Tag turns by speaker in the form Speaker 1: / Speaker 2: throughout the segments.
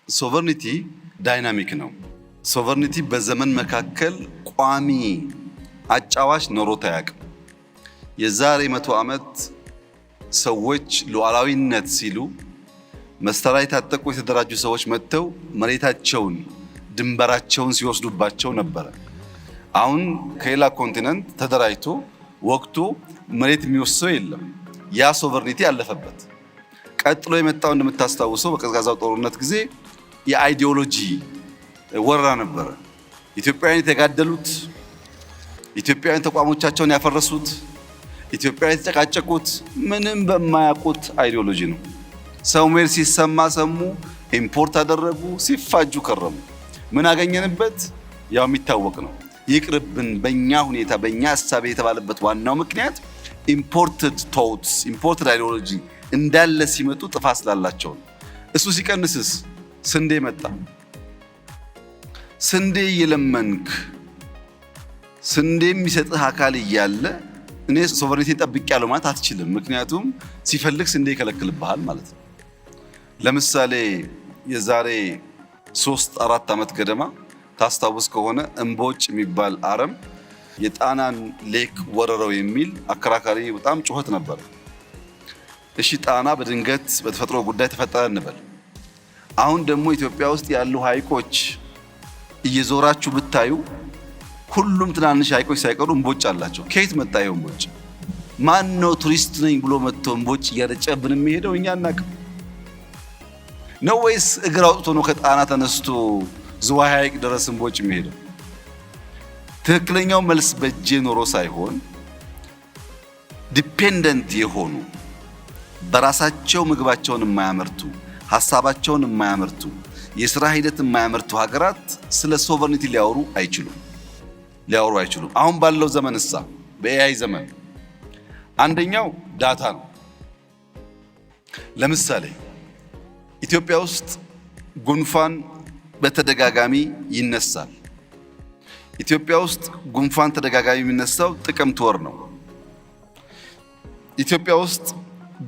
Speaker 1: ሶቨርኒቲ ዳይናሚክ ነው። ሶቨርኒቲ በዘመን መካከል ቋሚ አጫዋች ኖሮት አያውቅም። የዛሬ 100 ዓመት ሰዎች ሉዓላዊነት ሲሉ መሳሪያ የታጠቁ የተደራጁ ሰዎች መጥተው መሬታቸውን ድንበራቸውን ሲወስዱባቸው ነበረ። አሁን ከሌላ ኮንቲነንት ተደራጅቶ ወቅቱ መሬት የሚወስደው የለም። ያ ሶቨርኒቲ ያለፈበት። ቀጥሎ የመጣው እንደምታስታውሰው በቀዝቃዛው ጦርነት ጊዜ የአይዲዮሎጂ ወረራ ነበረ። ኢትዮጵያውያን የተጋደሉት፣ ኢትዮጵያውያን ተቋሞቻቸውን ያፈረሱት፣ ኢትዮጵያውያን የተጨቃጨቁት ምንም በማያውቁት አይዲዮሎጂ ነው። ሰሙዌር ሲሰማ ሰሙ፣ ኢምፖርት አደረጉ፣ ሲፋጁ ከረሙ። ምን አገኘንበት? ያው የሚታወቅ ነው። ይቅርብን በእኛ ሁኔታ በእኛ እሳቤ የተባለበት ዋናው ምክንያት ኢምፖርትድ ቶትስ ኢምፖርትድ አይዲዮሎጂ እንዳለ ሲመጡ ጥፋት ስላላቸው ነው። እሱ ሲቀንስስ ስንዴ መጣ። ስንዴ እየለመንክ ስንዴ የሚሰጥህ አካል እያለ እኔ ሶቨሬኒቲ ጠብቄያለሁ ማለት አትችልም። ምክንያቱም ሲፈልግ ስንዴ ይከለክልብሃል ማለት ነው። ለምሳሌ የዛሬ 3-4 ዓመት ገደማ ታስታውስ ከሆነ እምቦጭ የሚባል አረም የጣናን ሌክ ወረረው የሚል አከራካሪ በጣም ጩኸት ነበር። እሺ ጣና በድንገት በተፈጥሮ ጉዳይ ተፈጠረ እንበል። አሁን ደግሞ ኢትዮጵያ ውስጥ ያሉ ሐይቆች እየዞራችሁ ብታዩ ሁሉም ትናንሽ ሐይቆች ሳይቀሩ እምቦጭ አላቸው። ከየት መጣ ይሄ እምቦጭ? ማን ነው ቱሪስት ነኝ ብሎ መጥቶ እምቦጭ እያረጨብን የሚሄደው? እኛ አናውቅም ነው ወይስ እግር አውጥቶ ነው ከጣና ተነስቶ ዝዋይ ሐይቅ ድረስ እምቦጭ የሚሄደው? ትክክለኛው መልስ በእጄ ኖሮ ሳይሆን ዲፔንደንት የሆኑ በራሳቸው ምግባቸውን የማያመርቱ ሐሳባቸውን የማያመርቱ የሥራ ሂደት የማያመርቱ ሀገራት ስለ ሶቨርኒቲ ሊያወሩ አይችሉም። አሁን ባለው ዘመን በኤአይ ዘመን አንደኛው ዳታ ነው። ለምሳሌ ኢትዮጵያ ውስጥ ጉንፋን በተደጋጋሚ ይነሳል። ኢትዮጵያ ውስጥ ጉንፋን ተደጋጋሚ የሚነሳው ጥቅምት ወር ነው። ኢትዮጵያ ውስጥ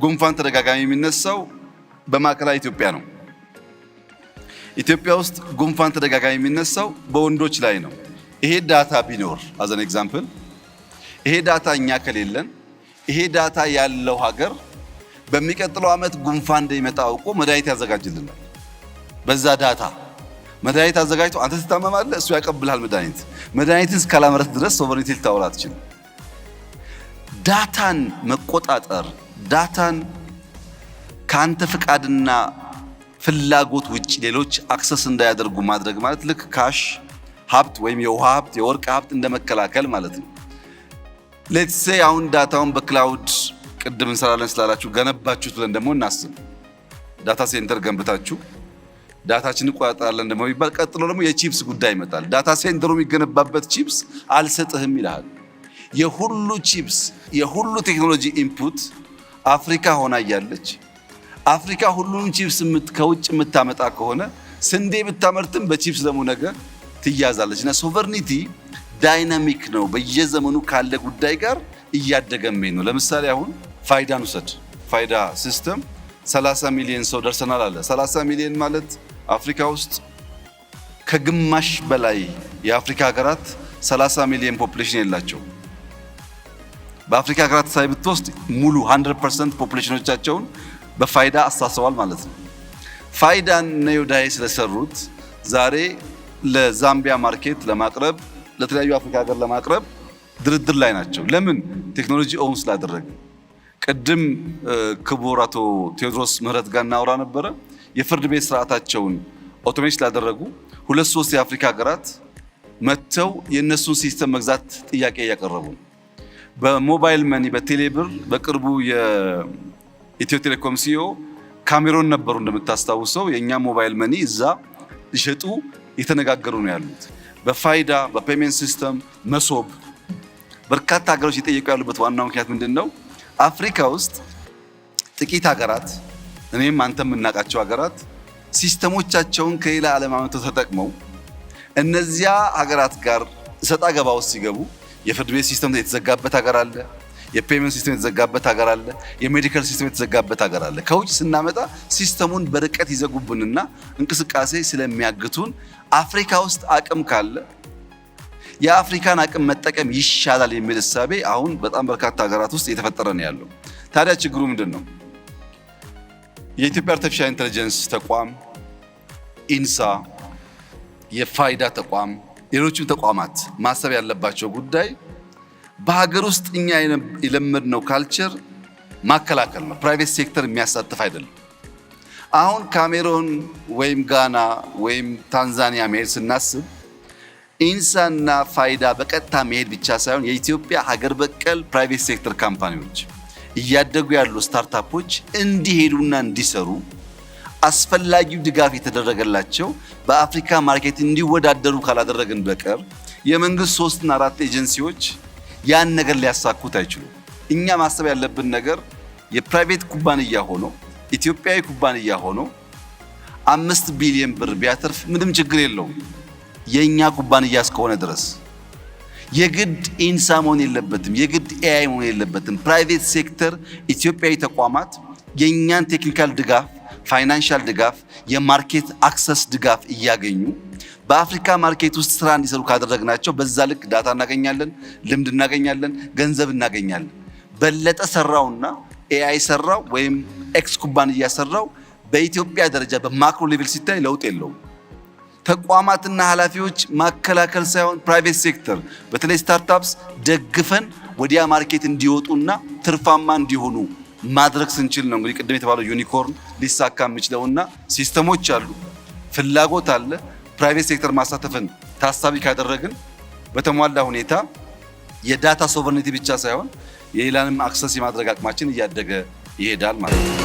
Speaker 1: ጉንፋን ተደጋጋሚ የሚነሳው በማዕከላዊ ኢትዮጵያ ነው። ኢትዮጵያ ውስጥ ጉንፋን ተደጋጋሚ የሚነሳው በወንዶች ላይ ነው። ይሄ ዳታ ቢኖር አዘን ኤግዛምፕል ይሄ ዳታ እኛ ከሌለን ይሄ ዳታ ያለው ሀገር በሚቀጥለው ዓመት ጉንፋን እንደሚመጣ አውቆ መድኃኒት ያዘጋጅልናል። በዛ ዳታ መድኃኒት አዘጋጅቶ አንተ ትታመማለህ፣ እሱ ያቀብልሃል መድኃኒት። መድኃኒትን እስካላመረት ድረስ ሶቨርኒቲ ልታወራ አትችልም። ዳታን መቆጣጠር፣ ዳታን ከአንተ ፍቃድና ፍላጎት ውጭ ሌሎች አክሰስ እንዳያደርጉ ማድረግ ማለት ልክ ካሽ ሀብት ወይም የውሃ ሀብት የወርቅ ሀብት እንደመከላከል ማለት ነው። ሌትስ ሴይ አሁን ዳታውን በክላውድ ቅድም እንሰራለን ስላላችሁ ገነባችሁት ብለን ደግሞ እናስብ። ዳታ ሴንተር ገንብታችሁ ዳታችን እንቆጣጠራለን ደግሞ ይባል። ቀጥሎ ደግሞ የቺፕስ ጉዳይ ይመጣል። ዳታ ሴንተሩ የሚገነባበት ቺፕስ አልሰጥህም ይልሃል። የሁሉ ቺፕስ የሁሉ ቴክኖሎጂ ኢንፑት አፍሪካ ሆና እያለች አፍሪካ ሁሉንም ቺፕስ ከውጭ የምታመጣ ከሆነ ስንዴ ብታመርትም በቺፕስ ደግሞ ነገር ትያዛለች። እና ሶቨርኒቲ ዳይናሚክ ነው። በየዘመኑ ካለ ጉዳይ ጋር እያደገ ነው። ለምሳሌ አሁን ፋይዳን ውሰድ። ፋይዳ ሲስተም 30 ሚሊዮን ሰው ደርሰናል አለ። 30 ሚሊዮን ማለት አፍሪካ ውስጥ ከግማሽ በላይ የአፍሪካ ሀገራት 30 ሚሊዮን ፖፑሌሽን የላቸው። በአፍሪካ ሀገራት ሳይ ብትወስድ ሙሉ 100% ፖፑሌሽኖቻቸውን በፋይዳ አሳስበዋል ማለት ነው። ፋይዳን ነዮዳይ ስለሰሩት ዛሬ ለዛምቢያ ማርኬት ለማቅረብ ለተለያዩ አፍሪካ ሀገር ለማቅረብ ድርድር ላይ ናቸው። ለምን? ቴክኖሎጂ ኦውን ስላደረገ። ቅድም ክቡር አቶ ቴዎድሮስ ምህረት ጋር እናወራ ነበረ። የፍርድ ቤት ስርዓታቸውን ኦቶሜት ስላደረጉ 2-3 የአፍሪካ ሀገራት መጥተው የእነሱን ሲስተም መግዛት ጥያቄ እያቀረቡ ነው። በሞባይል መኒ በቴሌብር በቅርቡ የኢትዮ ቴሌኮም ሲኦ ካሜሮን ነበሩ እንደምታስታውሰው። የእኛ ሞባይል መኒ እዛ ሊሸጡ የተነጋገሩ ነው ያሉት። በፋይዳ በፔሜንት ሲስተም መሶብ በርካታ ሀገሮች እየጠየቁ ያሉበት ዋናው ምክንያት ምንድን ነው? አፍሪካ ውስጥ ጥቂት ሀገራት እኔም አንተም የምናውቃቸው ሀገራት ሲስተሞቻቸውን ከሌላ ዓለም አመተው ተጠቅመው እነዚያ ሀገራት ጋር እሰጣ ገባ ውስጥ ሲገቡ የፍርድ ቤት ሲስተም የተዘጋበት ሀገር አለ። የፔመንት ሲስተም የተዘጋበት ሀገር አለ። የሜዲካል ሲስተም የተዘጋበት ሀገር አለ። ከውጭ ስናመጣ ሲስተሙን በርቀት ይዘጉብንና እንቅስቃሴ ስለሚያግቱን አፍሪካ ውስጥ አቅም ካለ የአፍሪካን አቅም መጠቀም ይሻላል የሚል እሳቤ አሁን በጣም በርካታ ሀገራት ውስጥ እየተፈጠረ ነው ያለው። ታዲያ ችግሩ ምንድን ነው? የኢትዮጵያ አርቲፊሻል ኢንተለጀንስ ተቋም፣ ኢንሳ፣ የፋይዳ ተቋም፣ ሌሎችም ተቋማት ማሰብ ያለባቸው ጉዳይ በሀገር ውስጥ እኛ የለመድነው ካልቸር ማከላከል ነው። ፕራይቬት ሴክተር የሚያሳትፍ አይደለም። አሁን ካሜሮን ወይም ጋና ወይም ታንዛኒያ መሄድ ስናስብ ኢንሳና ፋይዳ በቀጥታ መሄድ ብቻ ሳይሆን የኢትዮጵያ ሀገር በቀል ፕራይቬት ሴክተር ካምፓኒዎች እያደጉ ያሉ ስታርታፖች እንዲሄዱና እንዲሰሩ አስፈላጊው ድጋፍ የተደረገላቸው በአፍሪካ ማርኬት እንዲወዳደሩ ካላደረግን በቀር የመንግስት 3 እና 4 ኤጀንሲዎች ያን ነገር ሊያሳኩት አይችሉም። እኛ ማሰብ ያለብን ነገር የፕራይቬት ኩባንያ ሆኖ ኢትዮጵያዊ ኩባንያ ሆኖ 5 ቢሊዮን ብር ቢያተርፍ ምንም ችግር የለውም። የኛ ኩባንያ እስከሆነ ድረስ የግድ ኢንሳ መሆን የለበትም፣ የግድ ኤአይ መሆን የለበትም። ፕራይቬት ሴክተር ኢትዮጵያዊ ተቋማት የኛን ቴክኒካል ድጋፍ፣ ፋይናንሻል ድጋፍ፣ የማርኬት አክሰስ ድጋፍ እያገኙ በአፍሪካ ማርኬት ውስጥ ስራ እንዲሰሩ ካደረግናቸው በዛ ልክ ዳታ እናገኛለን፣ ልምድ እናገኛለን፣ ገንዘብ እናገኛለን። በለጠ ሰራውና ኤአይ ሰራው ወይም ኤክስ ኩባንያ ሰራው በኢትዮጵያ ደረጃ በማክሮ ሌቭል ሲታይ ለውጥ የለውም። ተቋማትና ኃላፊዎች ማከላከል ሳይሆን ፕራይቬት ሴክተር በተለይ ስታርታፕስ ደግፈን ወዲያ ማርኬት እንዲወጡና ትርፋማ እንዲሆኑ ማድረግ ስንችል ነው እንግዲህ ቅድም የተባለው ዩኒኮርን ሊሳካ የሚችለውና ሲስተሞች አሉ፣ ፍላጎት አለ። ፕራይቬት ሴክተር ማሳተፍን ታሳቢ ካደረግን በተሟላ ሁኔታ የዳታ ሶቨርኒቲ ብቻ ሳይሆን የሌላንም አክሰስ የማድረግ አቅማችን እያደገ ይሄዳል ማለት ነው።